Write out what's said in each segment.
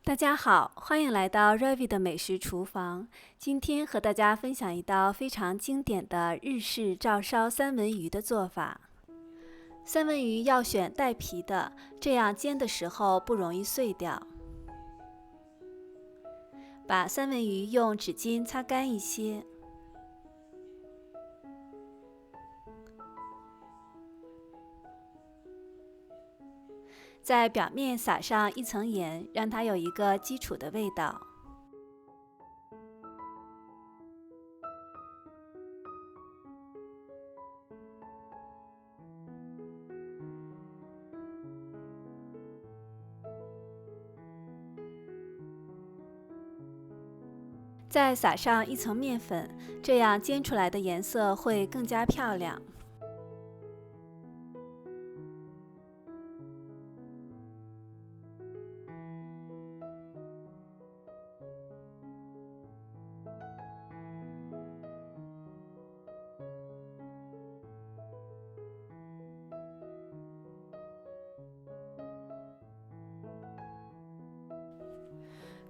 大家好，欢迎来到 Ravi 的美食厨房。今天和大家分享一道非常经典的日式照烧三文鱼的做法。三文鱼要选带皮的，这样煎的时候不容易碎掉。把三文鱼用纸巾擦干一些，在表面撒上一层盐，让它有一个基础的味道。再撒上一层面粉，这样煎出来的颜色会更加漂亮。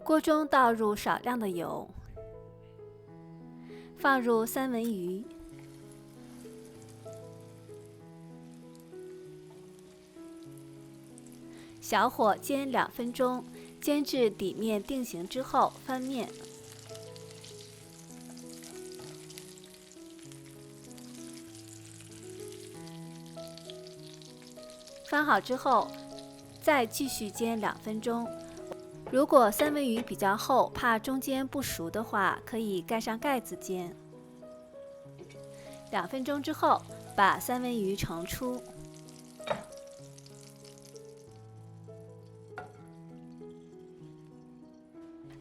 锅中倒入少量的油，放入三文鱼，小火煎2分钟，煎至底面定型之后翻面。翻好之后，再继续煎2分钟。如果三文鱼比较厚，怕中间不熟的话，可以盖上盖子煎。2分钟之后，把三文鱼盛出，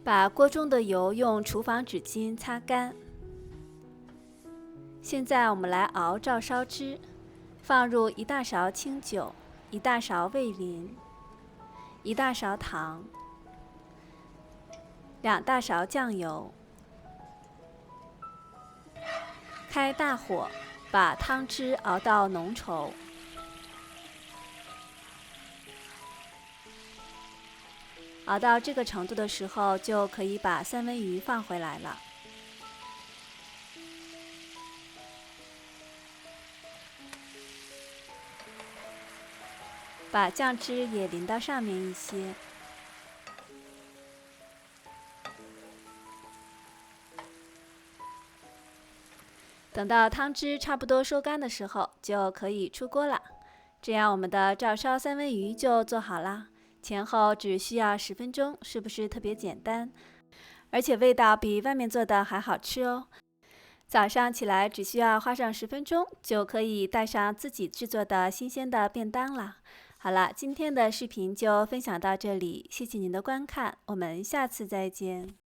把锅中的油用厨房纸巾擦干。现在我们来熬照烧汁，放入1大勺清酒、1大勺味淋、1大勺糖、2大勺酱油，开大火，把汤汁熬到浓稠。熬到这个程度的时候，就可以把三文鱼放回来了。把酱汁也淋到上面一些。等到汤汁差不多收干的时候，就可以出锅了。这样我们的照烧三文鱼就做好啦，前后只需要10分钟，是不是特别简单？而且味道比外面做的还好吃哦。早上起来只需要花上10分钟，就可以带上自己制作的新鲜的便当了。好了，今天的视频就分享到这里，谢谢您的观看，我们下次再见。